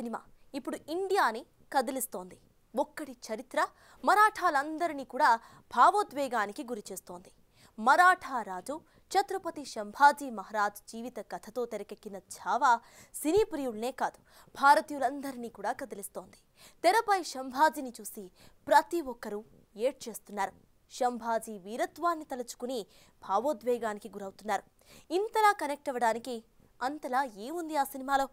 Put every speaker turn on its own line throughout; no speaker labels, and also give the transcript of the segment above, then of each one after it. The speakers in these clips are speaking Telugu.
సినిమా ఇప్పుడు ఇండియాని కదిలిస్తోంది. ఒక్కడి చరిత్ర మరాఠాలందరినీ కూడా భావోద్వేగానికి గురిచేస్తోంది. మరాఠా రాజు ఛత్రపతి సంభాజీ మహారాజ్ జీవిత కథతో తెరకెక్కిన ఛావా సినీ ప్రియుల్నే కాదు, భారతీయులందరినీ కూడా కదిలిస్తోంది. తెరపై సంభాజీని చూసి ప్రతి ఒక్కరూ ఏడ్చేస్తున్నారు. సంభాజీ వీరత్వాన్ని తలుచుకుని భావోద్వేగానికి గురవుతున్నారు. ఇంతలా కనెక్ట్ అవ్వడానికి అంతలా ఏముంది ఆ సినిమాలో?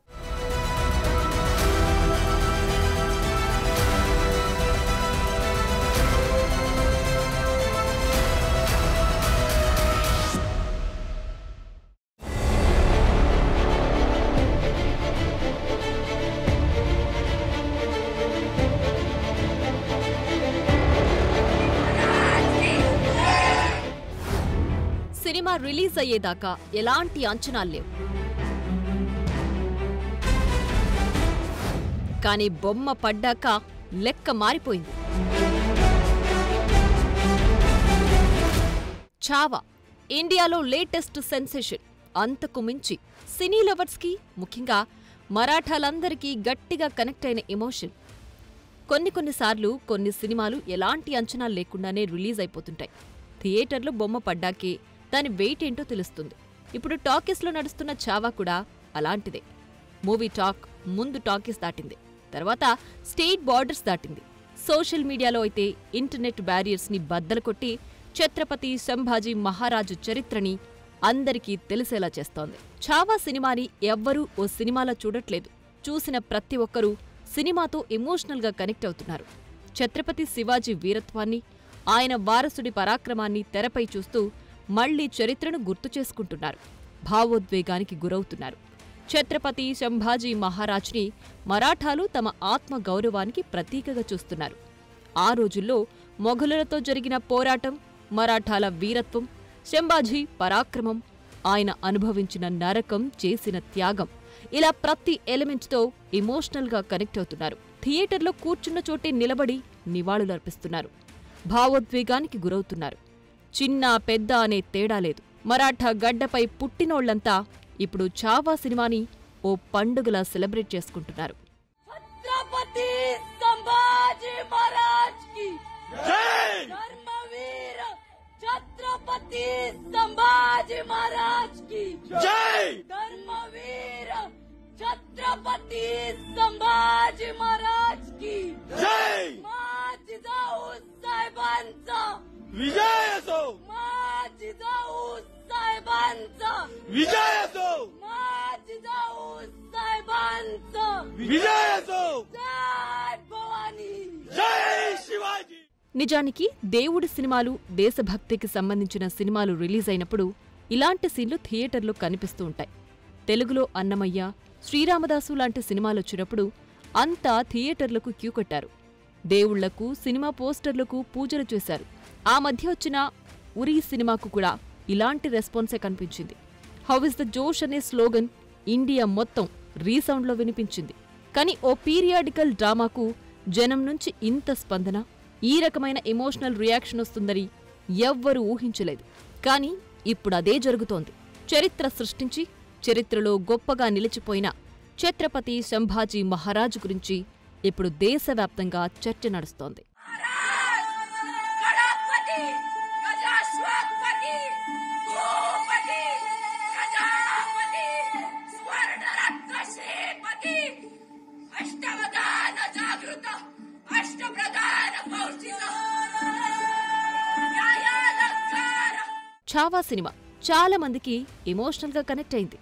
సినిమా రిలీజ్ అయ్యేదాకా ఎలాంటి అంచనాలు లేవు. కానీ బొమ్మ పడ్డాక లెక్క మారిపోయింది. ఛావా ఇండియాలో లేటెస్ట్ సెన్సేషన్. అంతకు మించి సినీ లవర్స్కి, ముఖ్యంగా మరాఠాలందరికీ గట్టిగా కనెక్ట్ అయిన ఎమోషన్. కొన్నిసార్లు కొన్ని సినిమాలు ఎలాంటి అంచనాలు లేకుండానే రిలీజ్ అయిపోతుంటాయి. థియేటర్లో బొమ్మ పడ్డాకే దాని వెయిట్ ఏంటో తెలుస్తుంది. ఇప్పుడు టాకీస్లో నడుస్తున్న ఛావా కూడా అలాంటిదే. మూవీ టాక్ ముందు టాకీస్ దాటింది, తర్వాత స్టేట్ బార్డర్స్ దాటింది. సోషల్ మీడియాలో అయితే ఇంటర్నెట్ బ్యారియర్స్ని బద్దలు కొట్టి ఛత్రపతి సంభాజీ మహారాజు చరిత్రని అందరికీ తెలిసేలా చేస్తోంది. ఛావా సినిమాని ఎవ్వరూ ఓ సినిమాలో చూడట్లేదు. చూసిన ప్రతి ఒక్కరూ సినిమాతో ఎమోషనల్గా కనెక్ట్ అవుతున్నారు. ఛత్రపతి శివాజీ వీరత్వాన్ని, ఆయన వారసుడి పరాక్రమాన్ని తెరపై చూస్తూ మళ్లీ చరిత్రను గుర్తు చేసుకుంటున్నారు. భావోద్వేగానికి గురవుతున్నారు. ఛత్రపతి సంభాజీ మహారాజ్ని మరాఠాలు తమ ఆత్మ గౌరవానికి ప్రతీకగా చూస్తున్నారు. ఆ రోజుల్లో మొఘలులతో జరిగిన పోరాటం, మరాఠాల వీరత్వం, సంభాజీ పరాక్రమం, ఆయన అనుభవించిన నరకం, చేసిన త్యాగం, ఇలా ప్రతి ఎలిమెంట్తో ఎమోషనల్గా కనెక్ట్ అవుతున్నారు. థియేటర్లో కూర్చున్న చోటే నిలబడి నివాళులర్పిస్తున్నారు. భావోద్వేగానికి గురవుతున్నారు. చిన్న పెద్ద అనే తేడా లేదు. మరాఠా గడ్డపై పుట్టినోళ్లంతా ఇప్పుడు ఛావా సినిమాని ఓ పండుగలా సెలబ్రేట్ చేసుకుంటున్నారు.
ఛత్రపతి సంభాజీ మహారాజ్ కి జై! ధర్మవీర ఛత్రపతి సంభాజీ మహారాజ్ కి జై! ధర్మవీర ఛత్రపతి సంభాజీ మహారాజ్ కి జై! మా जिजाऊ साहेबांचा विजय असो, మా जिजाऊ साहेबांचा विजय असो, మా जिजाऊ साहेबांचा विजय असो, जय भवानी, जय शिवाजी.
నిజానికి దేవుడి సినిమాలు, దేశభక్తికి సంబంధించిన సినిమాలు రిలీజ్ అయినప్పుడు ఇలాంటి సీన్లు థియేటర్లో కనిపిస్తూ ఉంటాయి. తెలుగులో అన్నమయ్య, శ్రీరామదాసు లాంటి సినిమాలొచ్చినప్పుడు అంతా థియేటర్లకు క్యూ కట్టారు. దేవుళ్లకు, సినిమా పోస్టర్లకు పూజలు చేశారు. ఆ మధ్య వచ్చిన ఉరీ సినిమాకు కూడా ఇలాంటి రెస్పాన్సే కనిపించింది. హౌ ఇస్ ద జోష్ అనే స్లోగన్ ఇండియా మొత్తం రీసౌండ్లో వినిపించింది. కానీ ఓ పీరియాడికల్ డ్రామాకు జనం నుంచి ఇంత స్పందన, ఈ రకమైన ఎమోషనల్ రియాక్షన్ వస్తుందని ఎవ్వరూ ఊహించలేదు. కానీ ఇప్పుడదే జరుగుతోంది. చరిత్ర సృష్టించి చరిత్రలో గొప్పగా నిలిచిపోయిన ఛత్రపతి సంభాజీ మహారాజు గురించి ఇప్పుడు దేశవ్యాప్తంగా చర్చ నడుస్తోంది. ఛావా సినిమా చాలా మందికి ఎమోషనల్గా కనెక్ట్ అయింది.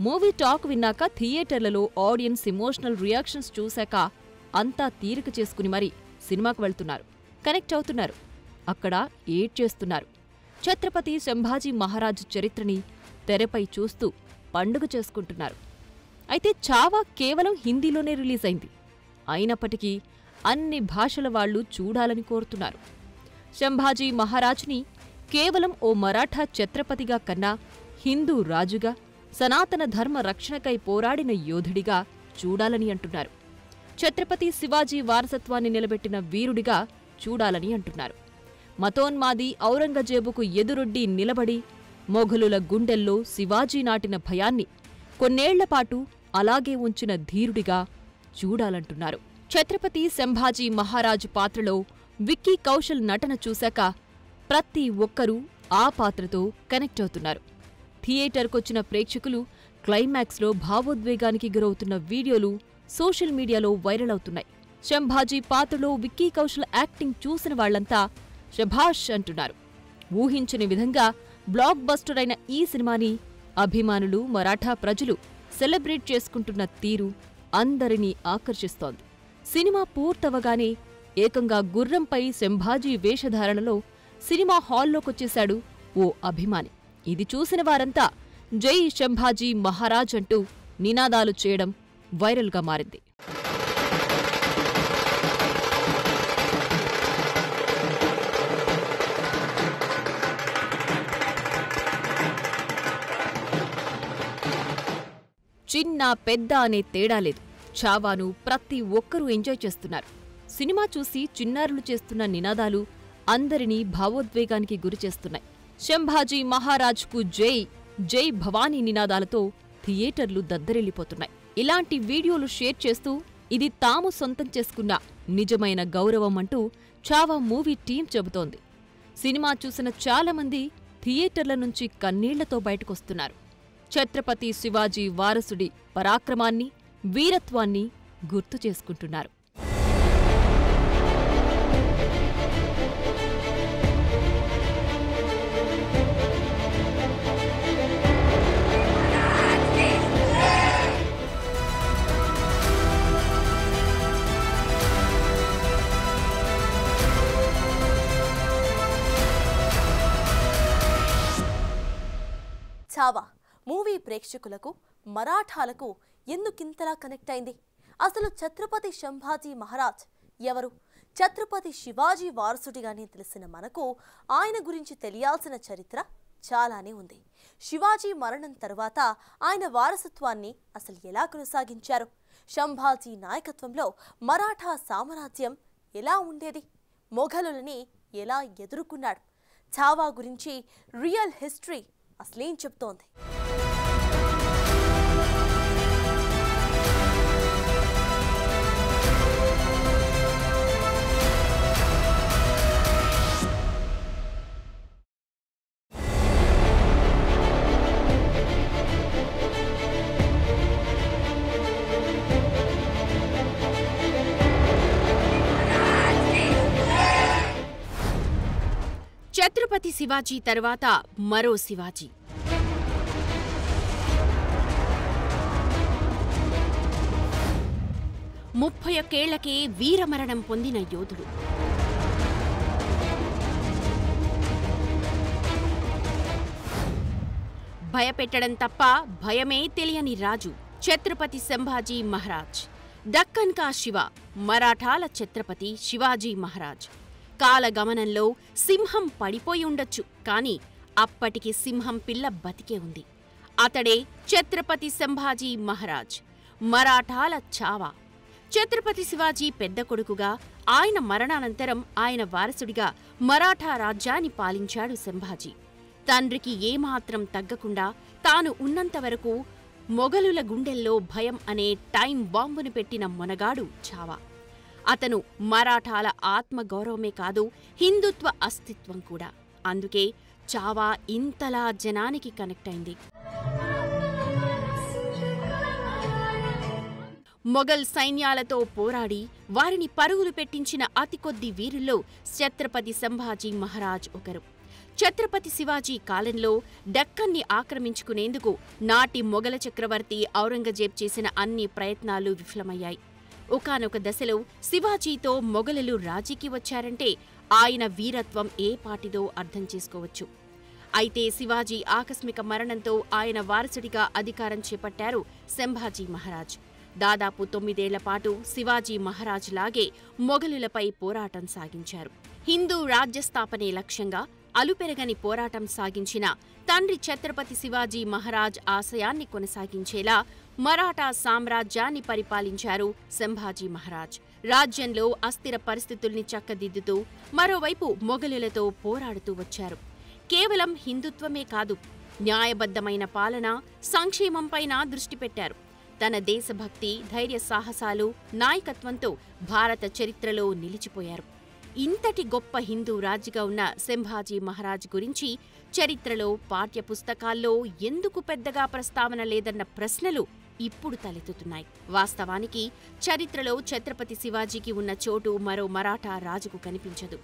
మూవీ టాక్ విన్నాక థియేటర్లలో ఆడియన్స్ ఎమోషనల్ రియాక్షన్స్ చూశాక అంతా తీరిక చేసుకుని మరీ సినిమాకు వెళ్తున్నారు, కనెక్ట్ అవుతున్నారు, అక్కడ ఏడ్చేస్తున్నారు. ఛత్రపతి సంభాజీ మహారాజు చరిత్రని తెరపై చూస్తూ పండుగ చేసుకుంటున్నారు. అయితే ఛావా కేవలం హిందీలోనే రిలీజ్ అయింది. అయినప్పటికీ అన్ని భాషల వాళ్లు చూడాలని కోరుతున్నారు. సంభాజీ మహారాజ్ని కేవలం ఓ మరాఠా ఛత్రపతిగా కన్నా హిందూ రాజుగా, సనాతన ధర్మ రక్షణకై పోరాడిన యోధుడిగా చూడాలని అంటున్నారు. ఛత్రపతి శివాజీ వారసత్వాన్ని నిలబెట్టిన వీరుడిగా చూడాలని అంటున్నారు. మతోన్మాది ఔరంగజేబుకు ఎదురొడ్డి నిలబడి మొఘలుల గుండెల్లో శివాజీ నాటిన భయాన్ని కొన్నేళ్లపాటు అలాగే ఉంచిన ధీరుడిగా చూడాలంటున్నారు. ఛత్రపతి సంభాజీ మహారాజ్ పాత్రలో విక్కీ కౌశల్ నటన చూశాక ప్రతి ఒక్కరూ ఆ పాత్రతో కనెక్ట్ అవుతున్నారు. థియేటర్కొచ్చిన ప్రేక్షకులు క్లైమాక్స్లో భావోద్వేగానికి గురవుతున్న వీడియోలు సోషల్ మీడియాలో వైరల్ అవుతున్నాయి. సంభాజీ పాత్రలో విక్కీ కౌశల్ యాక్టింగ్ చూసిన వాళ్లంతా శభాష్ అంటున్నారు. ఊహించని విధంగా బ్లాక్ బస్టర్ అయిన ఈ సినిమాని అభిమానులు, మరాఠా ప్రజలు సెలబ్రేట్ చేసుకుంటున్న తీరు అందరినీ ఆకర్షిస్తోంది. సినిమా పూర్తవగానే ఏకంగా గుర్రంపై సంభాజీ వేషధారణలో సినిమా హాల్లోకొచ్చేశాడు ఓ అభిమాని. ఇది చూసిన వారంతా జై సంభాజీ మహారాజ్ అంటూ నినాదాలు చేయడం వైరల్గా మారింది. చిన్న పెద్ద అనే తేడా లేదు. చావాను ప్రతి ఒక్కరూ ఎంజాయ్ చేస్తున్నారు. సినిమా చూసి చిన్నారులు చేస్తున్న నినాదాలు అందరినీ భావోద్వేగానికి గురిచేస్తున్నాయి. సంభాజీ మహారాజ్కు జై, జై భవానీ నినాదాలతో థియేటర్లు దద్దరిల్లిపోతున్నాయి. ఇలాంటి వీడియోలు షేర్ చేస్తూ ఇది తాము సొంతం చేసుకున్న నిజమైన గౌరవం అంటూ చావా మూవీ టీం చెబుతోంది. సినిమా చూసిన చాలామంది థియేటర్ల నుంచి కన్నీళ్లతో బయటకొస్తున్నారు. ఛత్రపతి శివాజీ వారసుడి పరాక్రమాన్ని, వీరత్వాన్ని గుర్తు చేసుకుంటున్నారు.
చావా మూవీ ప్రేక్షకులకు, మరాఠాలకు ఎందుకింతలా కనెక్ట్ అయింది? అసలు ఛత్రపతి సంభాజీ మహారాజ్ ఎవరు? ఛత్రపతి శివాజీ వారసుడిగానే తెలిసిన మనకు ఆయన గురించి తెలియాల్సిన చరిత్ర చాలానే ఉంది. శివాజీ మరణం తర్వాత ఆయన వారసత్వాన్ని అసలు ఎలా కొనసాగించారు? సంభాజీ నాయకత్వంలో మరాఠా సామ్రాజ్యం ఎలా ఉండేది? మొఘలులని ఎలా ఎదుర్కొన్నాడు? చావా గురించి రియల్ హిస్టరీ అసలేం చెప్తోంది?
ఛత్రపతి శివాజీ తరువాత మరో శివాజీ. ముప్పై ఒక్కేళ్లకే వీరమరణం పొందిన యోధుడు. భయపెట్టడం తప్ప భయమే తెలియని రాజు ఛత్రపతి సంభాజీ మహారాజ్. దక్కన్ కా శివ, మరాఠాల ఛత్రపతి శివాజీ మహారాజ్. కాలగమనంలో సింహం పడిపోయి ఉండొచ్చు, కాని అప్పటికి సింహం పిల్ల బతికే ఉంది. అతడే ఛత్రపతి సంభాజీ మహారాజ్, మరాఠాల చావా. ఛత్రపతి శివాజీ పెద్ద కొడుకుగా, ఆయన మరణానంతరం ఆయన వారసుడిగా మరాఠా రాజ్యాన్ని పాలించాడు సంభాజీ. తండ్రికి ఏమాత్రం తగ్గకుండా తాను ఉన్నంతవరకు మొఘలుల గుండెల్లో భయం అనే టైం బాంబును పెట్టిన మొనగాడు చావా. అతను మరాఠాల ఆత్మగౌరవమే కాదు, హిందుత్వ అస్తిత్వం కూడా. అందుకే చావా ఇంతలా జనానికి కనెక్ట్ అయింది. మొఘల్ సైన్యాలతో పోరాడి వారిని పరుగులు పెట్టించిన అతి కొద్ది వీరుల్లో ఛత్రపతి సంభాజీ మహారాజ్ ఒకరు. ఛత్రపతి శివాజీ కాలంలో డక్కన్ని ఆక్రమించుకునేందుకు నాటి మొఘల చక్రవర్తి ఔరంగజేబ్ చేసిన అన్ని ప్రయత్నాలు విఫలమయ్యాయి. ఒకానొక దశలో శివాజీతో మొఘలులు రాజీకి వచ్చారంటే ఆయన వీరత్వం ఏ పాటిదో అర్థం చేసుకోవచ్చు. అయితే శివాజీ ఆకస్మిక మరణంతో ఆయన వారసుడిగా అధికారం చేపట్టారు సంభాజీ మహారాజ్. దాదాపు 9 ఏళ్ల పాటు శివాజీ మహారాజ్ లాగే మొఘలులపై పోరాటం సాగించారు. హిందూ రాజ్యస్థాపనే లక్ష్యంగా అలుపెరగని పోరాటం సాగించిన తండ్రి ఛత్రపతి శివాజీ మహారాజ్ ఆశయాన్ని కొనసాగించేలా మరాఠా సామ్రాజ్యాన్ని పరిపాలించారు సంభాజీ మహారాజ్. రాజ్యంలో అస్థిర పరిస్థితుల్ని చక్కదిద్దుతూ మరోవైపు మొఘలులతో పోరాడుతూ వచ్చారు. కేవలం హిందుత్వమే కాదు, న్యాయబద్ధమైన పాలన, సంక్షేమంపైన దృష్టి పెట్టారు. తన దేశభక్తి, ధైర్య సాహసాలు, నాయకత్వంతో భారత చరిత్రలో నిలిచిపోయారు. ఇంతటి గొప్ప హిందూ రాజుగా ఉన్న సంభాజీ మహారాజ్ గురించి చరిత్రలో, పాఠ్యపుస్తకాల్లో ఎందుకు పెద్దగా ప్రస్తావన లేదన్న ప్రశ్నలు ఇప్పుడు తలెత్తుతున్నాయి. వాస్తవానికి చరిత్రలో ఛత్రపతి శివాజీకి ఉన్న చోటు మరో మరాఠా రాజుకు కనిపించదు.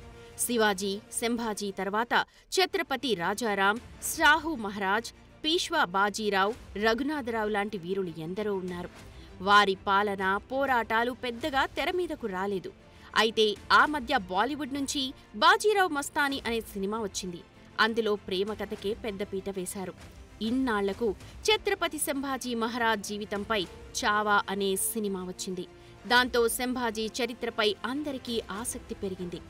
శివాజీ, సంభాజీ తర్వాత ఛత్రపతి రాజారాం, షాహు మహారాజ్, పీష్వా బాజీరావు, రఘునాథరావు లాంటి వీరులు ఎందరో ఉన్నారు. వారి పాలన, పోరాటాలు పెద్దగా తెరమీదకు రాలేదు. అయితే ఆ మధ్య బాలీవుడ్ నుంచి బాజీరావు మస్తానీ అనే సినిమా వచ్చింది. అందులో ప్రేమ కథకే పెద్దపీట వేశారు. ఇన్నాళ్లకు ఛత్రపతి సంభాజీ మహారాజ్ జీవితంపై చావా అనే సినిమా వచ్చింది. దాంతో సంభాజీ చరిత్రపై అందరికీ ఆసక్తి పెరిగింది.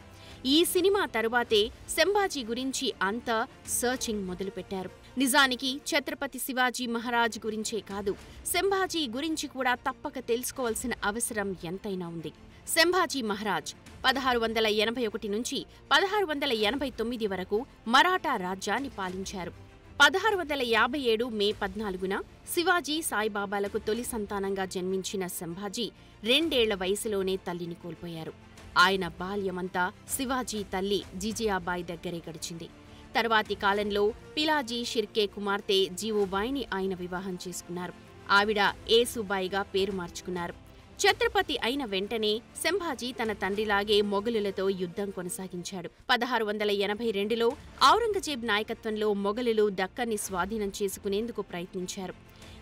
ఈ సినిమా తరువాతే సంభాజీ గురించి అంతా సర్చింగ్ మొదలుపెట్టారు. నిజానికి ఛత్రపతి శివాజీ మహారాజ్ గురించే కాదు, సంభాజీ గురించి కూడా తప్పక తెలుసుకోవాల్సిన అవసరం ఎంతైనా ఉంది. సంభాజీ మహారాజ్ 1681 నుంచి 1689 వరకు మరాఠా రాజ్యాన్ని పాలించారు. 1657 మే 14న శివాజీ, సాయిబాబాలకు తొలి సంతానంగా జన్మించిన సంభాజీ 2 ఏళ్ల వయసులోనే తల్లిని కోల్పోయారు. ఆయన బాల్యమంతా శివాజీ తల్లి జిజియాబాయి దగ్గరే గడిచింది. తర్వాతి కాలంలో పిలాజీ షిర్కే కుమార్తె జీవుబాయిని ఆయన వివాహం చేసుకున్నారు. ఆవిడ ఏసుబాయిగా పేరు మార్చుకున్నారు. ఛత్రపతి అయిన వెంటనే సంభాజీ తన తండ్రిలాగే మొఘలులతో యుద్ధం కొనసాగించాడు. 1682లో ఔరంగజేబ్ నాయకత్వంలో మొఘలులు దక్కన్ని స్వాధీనం చేసుకునేందుకు ప్రయత్నించారు.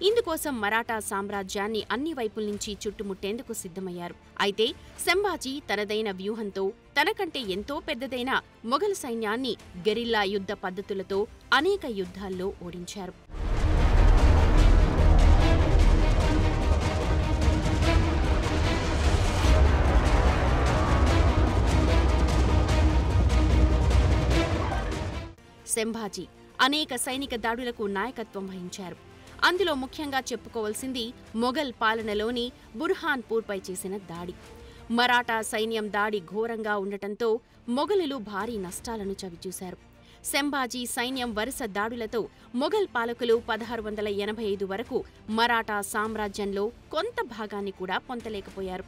ఇందుకోసం మరాఠా సామ్రాజ్యాన్ని అన్ని వైపుల నుంచి చుట్టుముట్టేందుకు సిద్ధమయ్యారు. అయితే సంభాజీ తనదైన వ్యూహంతో తనకంటే ఎంతో పెద్దదైన మొఘల్ సైన్యాన్ని గెరిల్లా యుద్ధ పద్ధతులతో అనేక యుద్ధాల్లో ఓడించారు. సంభాజీ అనేక సైనిక దాడులకు నాయకత్వం వహించారు. అందులో ముఖ్యంగా చెప్పుకోవాల్సింది మొఘల్ పాలనలోని బుర్హాన్పూర్పై చేసిన దాడి. మరాఠా సైన్యం దాడి ఘోరంగా ఉండటంతో మొఘలులు భారీ నష్టాలను చవిచూశారు. సంభాజీ సైన్యం వరుస దాడులతో మొఘల్ పాలకులు 1685 వరకు మరాఠా సామ్రాజ్యంలో కొంత భాగాన్ని కూడా పొందలేకపోయారు.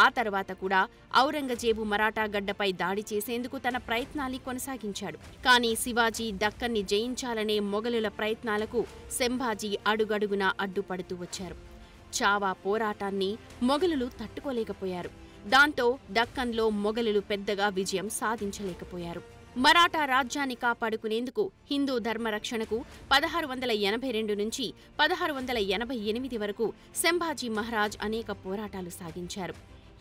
ఆ తర్వాత కూడా ఔరంగజేబు మరాఠా గడ్డపై దాడి చేసేందుకు తన ప్రయత్నాల్ని కొనసాగించాడు. కానీ శివాజీ దక్కన్ని జయించాలనే మొఘలుల ప్రయత్నాలకు సంభాజీ అడుగడుగునా అడ్డుపడుతూ వచ్చారు. చావా పోరాటాన్ని మొఘలులు తట్టుకోలేకపోయారు. దాంతో దక్కన్లో మొఘలులు పెద్దగా విజయం సాధించలేకపోయారు. మరాఠా రాజ్యాన్ని కాపాడుకునేందుకు హిందూ ధర్మరక్షణకు 1682 నుంచి 1688 వరకు సంభాజీ మహారాజ్ అనేక పోరాటాలు సాగించారు.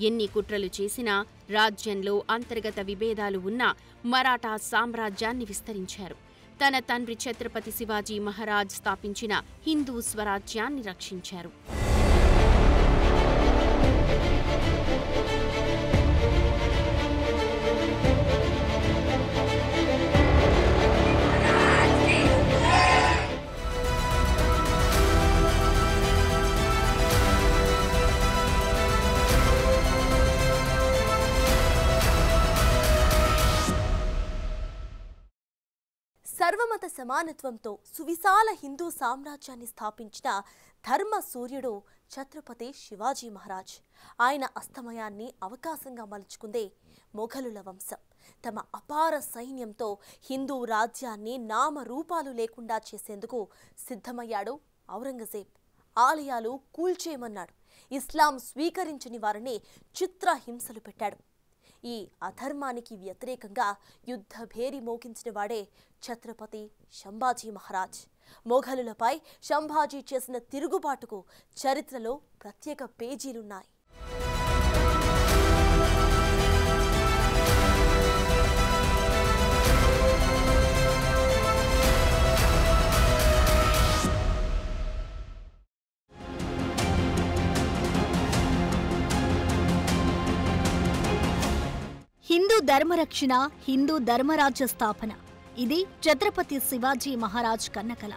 ఎన్ని కుట్రలు చేసినా, రాజ్యంలో అంతర్గత విభేదాలు ఉన్నా మరాఠా సామ్రాజ్యాన్ని విస్తరించారు. తన తండ్రి ఛత్రపతి శివాజీ మహారాజ్ స్థాపించిన హిందూ స్వరాజ్యాన్ని రక్షించారు.
సర్వమత సమానత్వంతో సువిశాల హిందూ సామ్రాజ్యాన్ని స్థాపించిన ధర్మ సూర్యుడు ఛత్రపతి శివాజీ మహారాజ్. ఆయన అస్తమయాన్ని అవకాశంగా మలుచుకుందే మొఘలుల వంశం. తమ అపార సైన్యంతో హిందూ రాజ్యాన్ని నామరూపాలు లేకుండా చేసేందుకు సిద్ధమయ్యాడు ఔరంగజేబ్. ఆలయాలు కూల్చేయమన్నాడు. ఇస్లాం స్వీకరించని వారిని చిత్రహింసలు పెట్టాడు. ఈ అధర్మానికి వ్యతిరేకంగా యుద్ధ భేరి మోగించిన వాడే ఛత్రపతి సంభాజీ మహారాజ్. మొఘలులపై సంభాజీ చేసిన తిరుగుబాటుకు చరిత్రలో ప్రత్యేక పేజీలున్నాయి.
హిందూ ధర్మరక్షణ, హిందూ ధర్మరాజ్య స్థాపన ఇది ఛత్రపతి శివాజీ మహారాజ్ కన్నకల.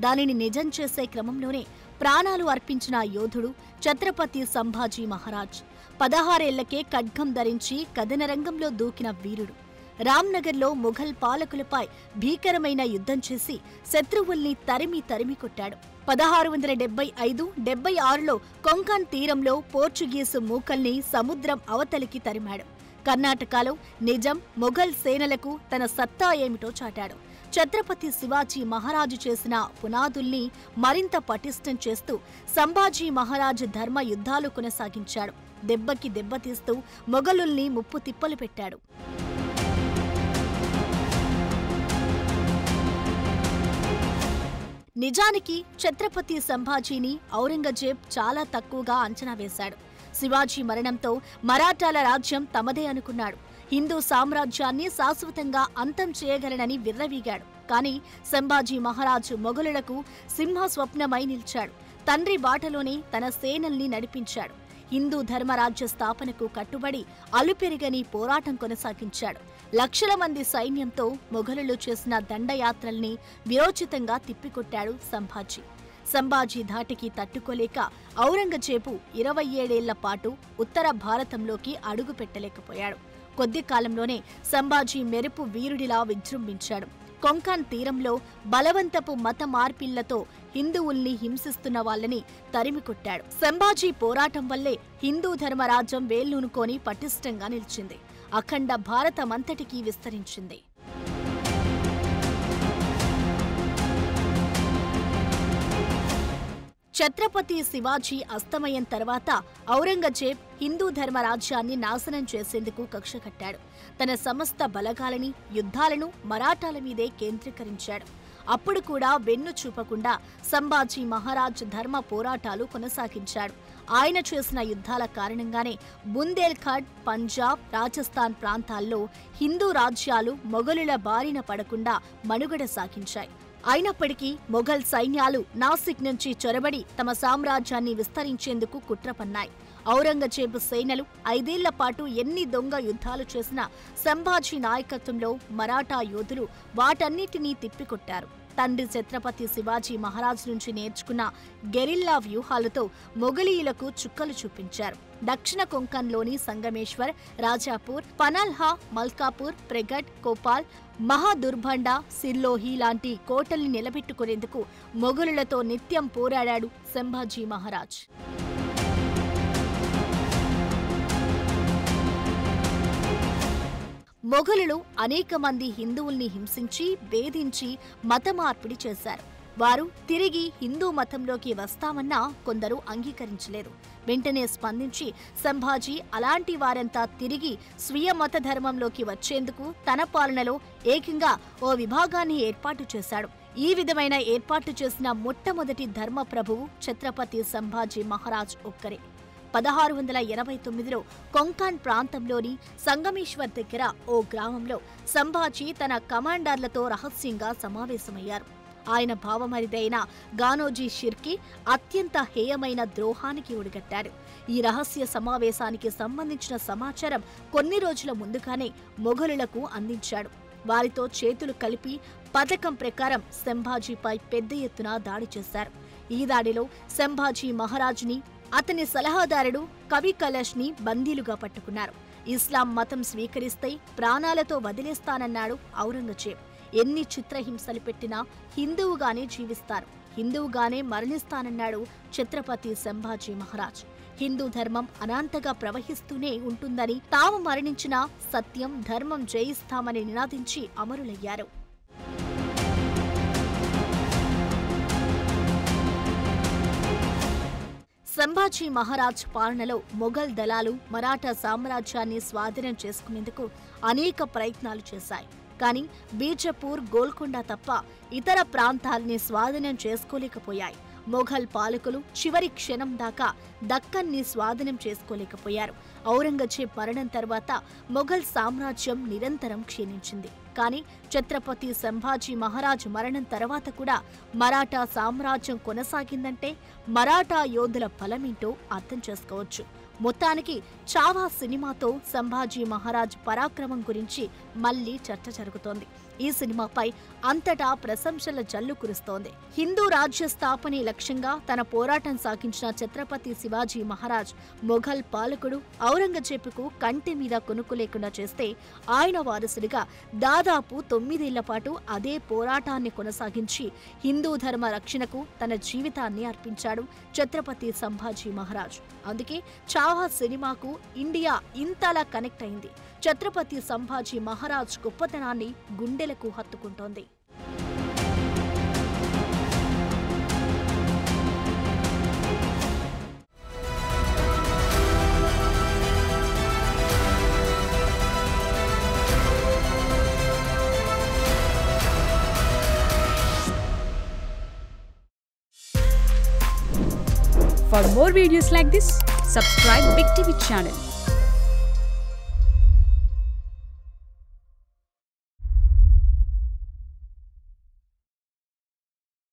దానిని నిజం చేసే క్రమంలోనే ప్రాణాలు అర్పించిన యోధుడు ఛత్రపతి సంభాజీ మహారాజ్. 16 ఏళ్లకే ఖడ్గం ధరించి కథన రంగంలో దూకిన వీరుడు. రామ్నగర్లో మొఘల్ పాలకులపై భీకరమైన యుద్ధం చేసి శత్రువుల్ని తరిమి కొట్టాడు. 1675-76లో కొంకణ్ తీరంలో పోర్చుగీసు మూకల్ని సముద్రం అవతలికి తరిమాడు. కర్ణాటకలో నిజాం మొఘల్ సేనలకు తన సత్తా ఏమిటో చాటాడు. ఛత్రపతి శివాజీ మహారాజు చేసిన పునాదుల్ని మరింత పటిష్టం చేస్తూ సంభాజీ మహారాజు ధర్మ యుద్ధాలు కొనసాగించాడు. దెబ్బకి దెబ్బతీస్తూ మొఘలుల్ని ముప్పు తిప్పలు పెట్టాడు. నిజానికి ఛత్రపతి సంభాజీని ఔరంగజేబ్ చాలా తక్కువగా అంచనా వేశాడు. శివాజీ మరణంతో మరాఠాల రాజ్యం తమదే అనుకున్నాడు. హిందూ సామ్రాజ్యాన్ని శాశ్వతంగా అంతం చేయగలనని విర్రవీగాడు. కానీ సంభాజీ మహారాజు మొఘలులకు సింహ స్వప్నమై నిలిచాడు. తండ్రి బాటలోనే తన సేనల్ని నడిపించాడు. హిందూ ధర్మరాజ్య స్థాపనకు కట్టుబడి అలుపెరుగని పోరాటం కొనసాగించాడు. లక్షల మంది సైన్యంతో మొఘలులు చేసిన దండయాత్రల్ని విరోచితంగా తిప్పికొట్టాడు సంభాజీ. సంభాజీ ధాటికి తట్టుకోలేక ఔరంగజేబు 27 ఏళ్ల పాటు ఉత్తర భారతంలోకి అడుగు పెట్టలేకపోయాడు. కొద్ది కాలంలోనే సంభాజీ మెరుపు వీరుడిలా విజృంభించాడు. కొంకణ్ తీరంలో బలవంతపు మత మార్పిళ్లతో హిందువుల్ని హింసిస్తున్న వాళ్ళని తరిమికొట్టాడు. సంభాజీ పోరాటం వల్లే హిందూ ధర్మరాజ్యం వేళ్లూనుకొని పటిష్టంగా నిలిచింది. అఖండ భారతమంతటికీ విస్తరించింది. ఛత్రపతి శివాజీ అస్తమయం తర్వాత ఔరంగజేబ్ హిందూ ధర్మరాజ్యాన్ని నాశనం చేసేందుకు కక్ష కట్టాడు. తన సమస్త బలగాలని, యుద్ధాలను మరాఠాల మీదే కేంద్రీకరించాడు. అప్పుడు కూడా వెన్ను చూపకుండా సంభాజీ మహారాజ్ ధర్మ పోరాటాలు కొనసాగించాడు. ఆయన చేసిన యుద్ధాల కారణంగానే బుందేల్ఖండ్, పంజాబ్, రాజస్థాన్ ప్రాంతాల్లో హిందూ రాజ్యాలు మొఘలుల బారిన పడకుండా మనుగడ సాగించాయి. అయినప్పటికీ మొఘల్ సైన్యాలు నాసిక్ నుంచి చొరబడి తమ సామ్రాజ్యాన్ని విస్తరించేందుకు కుట్ర పన్నాయి. ఔరంగజేబ్ సేనలు 5 ఏళ్ల పాటు ఎన్ని దొంగ యుద్ధాలు చేసినా సంభాజీ నాయకత్వంలో మరాఠా యోధులు వాటన్నిటినీ తిప్పికొట్టారు. తండ్రి ఛత్రపతి శివాజీ మహారాజ్ నుంచి నేర్చుకున్న గెరిల్లా వ్యూహాలతో మొఘలీయులకు చుక్కలు చూపించారు. దక్షిణ కొంకణ్లోని సంగమేశ్వర్, రాజాపూర్, పనల్హా, మల్కాపూర్, ప్రెగడ్, కోపాల్, మహాదుర్భండ, సిర్లోహి లాంటి కోటల్ని నిలబెట్టుకునేందుకు మొఘలులతో నిత్యం పోరాడాడు సంభాజీ మహారాజ్. మొఘలులు అనేక మంది హిందువుల్ని హింసించి, వేధించి మత మార్పిడి చేశారు. వారు తిరిగి హిందూ మతంలోకి వస్తామన్నా కొందరు అంగీకరించలేదు. వెంటనే స్పందించి సంభాజీ అలాంటి వారంతా తిరిగి స్వీయ మత ధర్మంలోకి వచ్చేందుకు తన పాలనలో ఏకంగా ఓ విభాగాన్ని ఏర్పాటు చేశాడు. ఈ విధమైన ఏర్పాటు చేసిన మొట్టమొదటి ధర్మ ప్రభువు ఛత్రపతి సంభాజీ మహారాజ్ ఒక్కరే. 1689లో కొంకణ్ ప్రాంతంలోని సంగమేశ్వర్ దగ్గర ఓ గ్రామంలో సంభాజీ తన కమాండర్లతో రహస్యంగా సమావేశమయ్యారు. ఆయన భావమరిదైన గానోజీ షిర్కి అత్యంత హేయమైన ద్రోహానికి ఒడిగట్టాడు. ఈ రహస్య సమావేశానికి సంబంధించిన సమాచారం కొన్ని రోజుల ముందుగానే మొఘలులకు అందించాడు. వారితో చేతులు కలిపి పథకం ప్రకారం సంభాజీపై పెద్ద ఎత్తున దాడి చేశారు. ఈ దాడిలో సంభాజీ మహారాజుని, అతని సలహాదారుడు కవి కలష్ని బందీలుగా పట్టుకున్నారు. ఇస్లాం మతం స్వీకరిస్తే ప్రాణాలతో వదిలేస్తానన్నాడు ఔరంగజేబ్. ఎన్ని చిత్రహింసలు పెట్టినా హిందువుగానే జీవిస్తారు, హిందువుగానే మరణిస్తానన్నాడు ఛత్రపతి సంభాజీ మహారాజ్. హిందూ ధర్మం అనాంతగా ప్రవహిస్తూనే ఉంటుందని, తాము మరణించినా సత్యం, ధర్మం జయిస్తామని నినాదించి అమరులయ్యారు. సంభాజీ మహారాజ్ పాలనలో మొఘల్ దళాలు మరాఠా సామ్రాజ్యాన్ని స్వాధీనం చేసుకునేందుకు అనేక ప్రయత్నాలు చేశాయి. కానీ బీజపూర్, గోల్కొండ తప్ప ఇతర ప్రాంతాల్ని స్వాధీనం చేసుకోలేకపోయాయి. మొఘల్ పాలకులు చివరి క్షణం దాకా దక్కన్ని స్వాధీనం చేసుకోలేకపోయారు. ఔరంగజేబ్ మరణం తర్వాత మొఘల్ సామ్రాజ్యం నిరంతరం క్షీణించింది. కానీ ఛత్రపతి సంభాజీ మహారాజ్ మరణం తర్వాత కూడా మరాఠా సామ్రాజ్యం కొనసాగిందంటే మరాఠా యోధుల బలమేంటో అర్థం చేసుకోవచ్చు. మొత్తానికి చావా సినిమాతో సంభాజీ మహారాజ్ పరాక్రమం గురించి మళ్లీ చర్చ జరుగుతోంది. ఈ సినిమాపై అంతటా ప్రశంసల జల్లు కురుస్తోంది. హిందూ రాజ్య స్థాపనే లక్ష్యంగా తన పోరాటం సాగించిన ఛత్రపతి శివాజీ మహారాజ్ మొఘల్ పాలకుడు ఔరంగజేబుకు కంటి మీద కొనుక్కు లేకుండా చేస్తే ఆయన వారసుడిగా దాదాపు 9 ఏళ్ల పాటు అదే పోరాటాన్ని కొనసాగించి హిందూ ధర్మ రక్షణకు తన జీవితాన్ని అర్పించాడు ఛత్రపతి సంభాజీ మహారాజ్. అందుకే చావా సినిమాకు ఇండియా ఇంతలా కనెక్ట్ అయింది. ఛత్రపతి సంభాజీ మహారాజ్ గొప్పతనాన్ని గుండెలకు హత్తుకుంటోంది.
For more videos like this, subscribe Big TV channel.